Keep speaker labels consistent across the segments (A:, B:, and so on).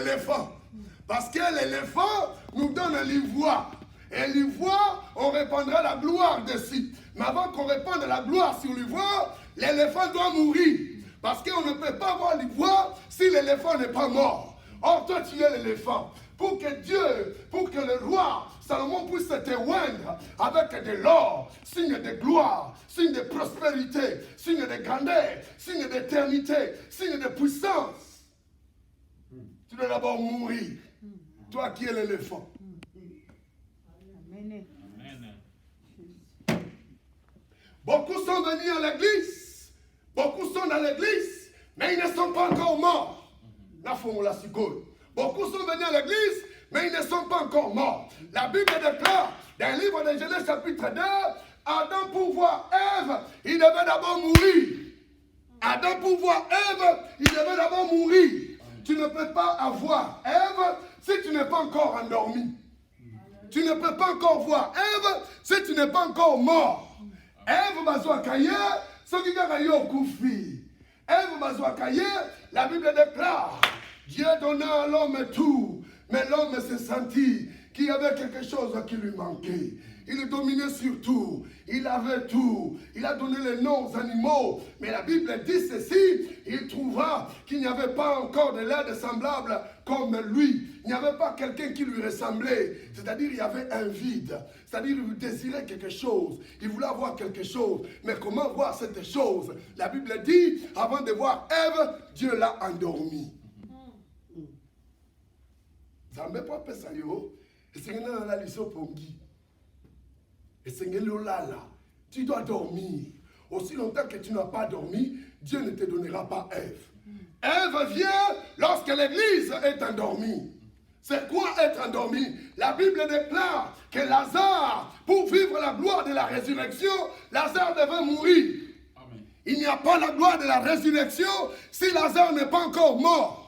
A: l'éléphant. Parce que l'éléphant nous donne l'ivoire. Et l'ivoire, on répandra la gloire dessus. Mais avant qu'on répande la gloire sur l'ivoire, l'éléphant doit mourir. Parce qu'on ne peut pas avoir l'ivoire si l'éléphant n'est pas mort. Or, toi, tu es l'éléphant. Pour que Dieu, pour que le roi Salomon puisse te oindre avec de l'or, signe de gloire, signe de prospérité, signe de grandeur, signe d'éternité, signe de puissance. Tu dois d'abord mourir. Toi qui es l'éléphant.
B: Amen.
A: Beaucoup sont venus à l'église. Beaucoup sont dans l'église, mais ils ne sont pas encore morts. Beaucoup sont venus à l'église, mais ils ne sont pas encore morts. La Bible déclare, dans le livre de Genèse chapitre 2, Adam pour voir Ève, il devait d'abord mourir. Adam pour voir Ève, il devait d'abord mourir. Tu ne peux pas avoir Ève si tu n'es pas encore endormi. Tu ne peux pas encore voir Ève si tu n'es pas encore mort. Ève bazwa kaye, soki kaka yo kufi. Ève bazwa kaye, la Bible déclare, Dieu donna à l'homme tout, mais l'homme s'est senti qu'il y avait quelque chose qui lui manquait. Il dominait sur tout, il avait tout, il a donné les noms aux animaux. Mais la Bible dit ceci, il trouva qu'il n'y avait pas encore de l'aide semblable comme lui. Il n'y avait pas quelqu'un qui lui ressemblait. C'est-à-dire il y avait un vide. C'est-à-dire il désirait quelque chose. Il voulait avoir quelque chose. Mais comment voir cette chose? La Bible dit, avant de voir Ève, Dieu l'a endormi. Zambe pas pesa yo. Esengena la liso pongi. Esengeli olala. Tu dois dormir. Aussi longtemps que tu n'as pas dormi, Dieu ne te donnera pas Ève. Ève vient lorsque l'église est endormie. C'est quoi être endormi? La Bible déclare que Lazare, pour vivre la gloire de la résurrection, Lazare devait mourir. Amen. Il n'y a pas la gloire de la résurrection si Lazare n'est pas encore mort.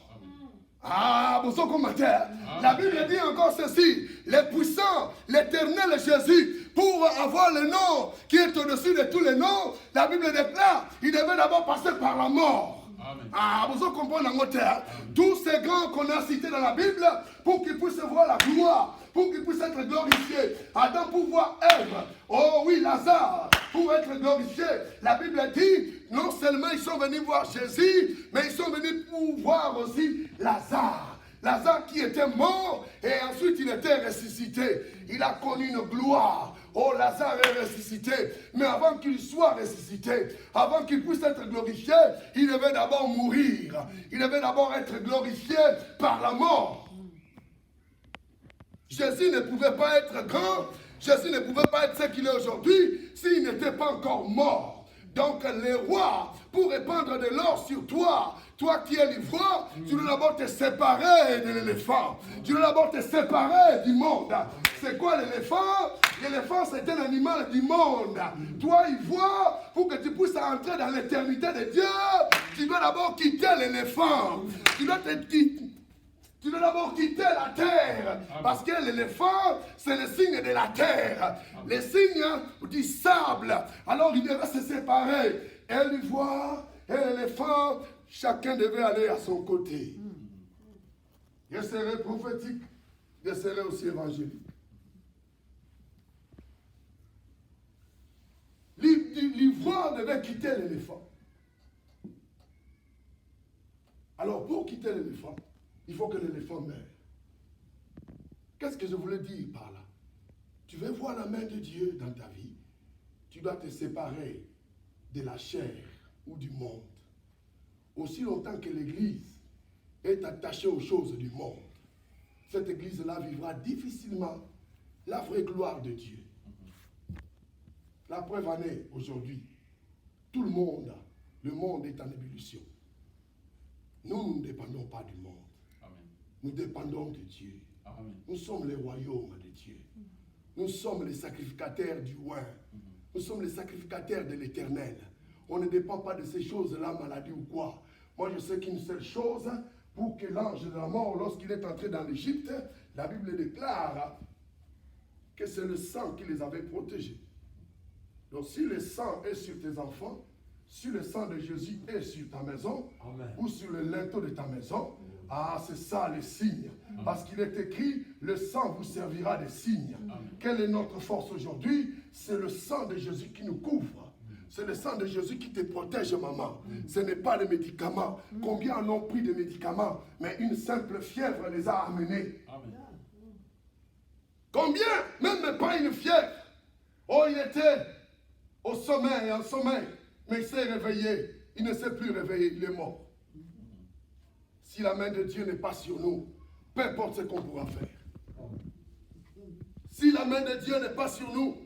A: Ah, bon, commentaire. La Bible dit encore ceci, les puissants, l'éternel Jésus, pour avoir le nom qui est au-dessus de tous les noms, la Bible déclare, il devait d'abord passer par la mort. Amen. Ah, vous comprenez la terre. Tous ces grands qu'on a cités dans la Bible, pour qu'ils puissent voir la gloire, pour qu'ils puissent être glorifiés. Adam pour voir Ève. Oh oui, Lazare, pour être glorifié. La Bible dit, non seulement ils sont venus voir Jésus, mais ils sont venus pour voir aussi Lazare. Lazare qui était mort et ensuite il était ressuscité. Il a connu une gloire. Oh, Lazare est ressuscité. Mais avant qu'il soit ressuscité, avant qu'il puisse être glorifié, il devait d'abord mourir. Il devait d'abord être glorifié par la mort. Jésus ne pouvait pas être grand. Jésus ne pouvait pas être ce qu'il est aujourd'hui s'il n'était pas encore mort. Donc les rois, pour répandre de l'or sur toi, toi qui es l'ivoire, tu dois d'abord te séparer de l'éléphant. Tu dois d'abord te séparer du monde. C'est quoi l'éléphant? L'éléphant, c'est un animal du monde. Toi, ivoire, pour que tu puisses entrer dans l'éternité de Dieu, tu dois d'abord quitter l'éléphant. Tu dois d'abord quitter la terre. Parce que l'éléphant, c'est le signe de la terre. Le signe du sable. Alors, il devait se séparer. Et l'ivoire et l'éléphant, chacun devait aller à son côté. Je serai prophétique, je serai aussi évangélique. L'ivoire devait quitter l'éléphant. Alors, pour quitter l'éléphant, il faut que l'éléphant meure. Qu'est-ce que je voulais dire par là? Tu veux voir la main de Dieu dans ta vie, tu dois te séparer de la chair ou du monde. Aussi longtemps que l'Église est attachée aux choses du monde, cette Église-là vivra difficilement la vraie gloire de Dieu. La preuve en est aujourd'hui, tout le monde est en ébullition. Nous ne dépendons pas du monde. Amen. Nous dépendons de Dieu. Amen. Nous sommes les royaumes de Dieu. Nous sommes les sacrificataires du roi. Nous sommes les sacrificataires de l'Éternel. On ne dépend pas de ces choses-là, maladie ou quoi. Moi, je sais qu'une seule chose, pour que l'ange de la mort, lorsqu'il est entré dans l'Égypte, la Bible déclare que c'est le sang qui les avait protégés. Donc, si le sang est sur tes enfants, si le sang de Jésus est sur ta maison, Amen, ou sur le linteau de ta maison, Ah, c'est ça les signes. Parce qu'il est écrit, le sang vous servira des signes. Quelle est notre force aujourd'hui? C'est le sang de Jésus qui nous couvre. C'est le sang de Jésus qui te protège, maman. Ce n'est pas les médicaments. Combien en ont pris de médicaments, mais une simple fièvre les a amenés. Combien, même pas une fièvre. Oh, il était au sommeil, en sommeil, mais il s'est réveillé. Il ne s'est plus réveillé, il est mort. Si la main de Dieu n'est pas sur nous, peu importe ce qu'on pourra faire. Si la main de Dieu n'est pas sur nous,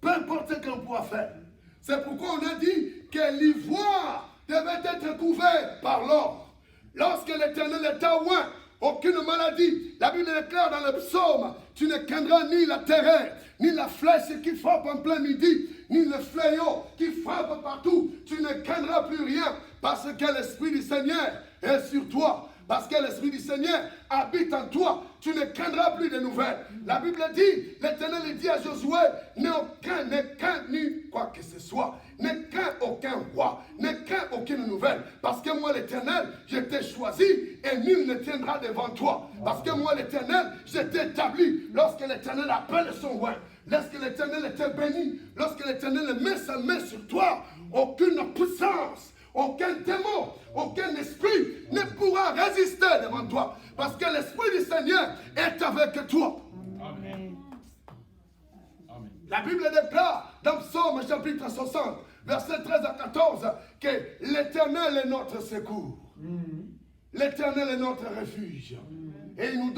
A: peu importe ce qu'on pourra faire. C'est pourquoi on a dit que l'ivoire devait être couvert par l'or. Lorsque l'Éternel est à loin, aucune maladie. La Bible déclare dans le psaume, tu ne craindras ni la terreur, ni la flèche qui frappe en plein midi, ni le fléau qui frappe partout. Tu ne craindras plus rien parce que l'Esprit du Seigneur est sur toi. Parce que l'Esprit du Seigneur habite en toi, tu ne craindras plus de nouvelles. La Bible dit, l'Éternel dit à Josué, ne crains ni quoi que ce soit, ne crains aucun roi, ne crains aucune nouvelle. Parce que moi l'Éternel, je t'ai choisi et nul ne tiendra devant toi. Parce que moi l'Éternel, je t'ai établi. Lorsque l'Éternel appelle son roi, lorsque l'Éternel était béni, lorsque l'Éternel met sa main sur toi, aucune puissance, aucun démon, aucun esprit ne pourra résister devant toi. Parce que l'Esprit du Seigneur est avec toi. Amen. Amen. La Bible déclare dans Psaume chapitre 60, versets 13 à 14, que l'Éternel est notre secours. L'Éternel est notre refuge. Et il nous donne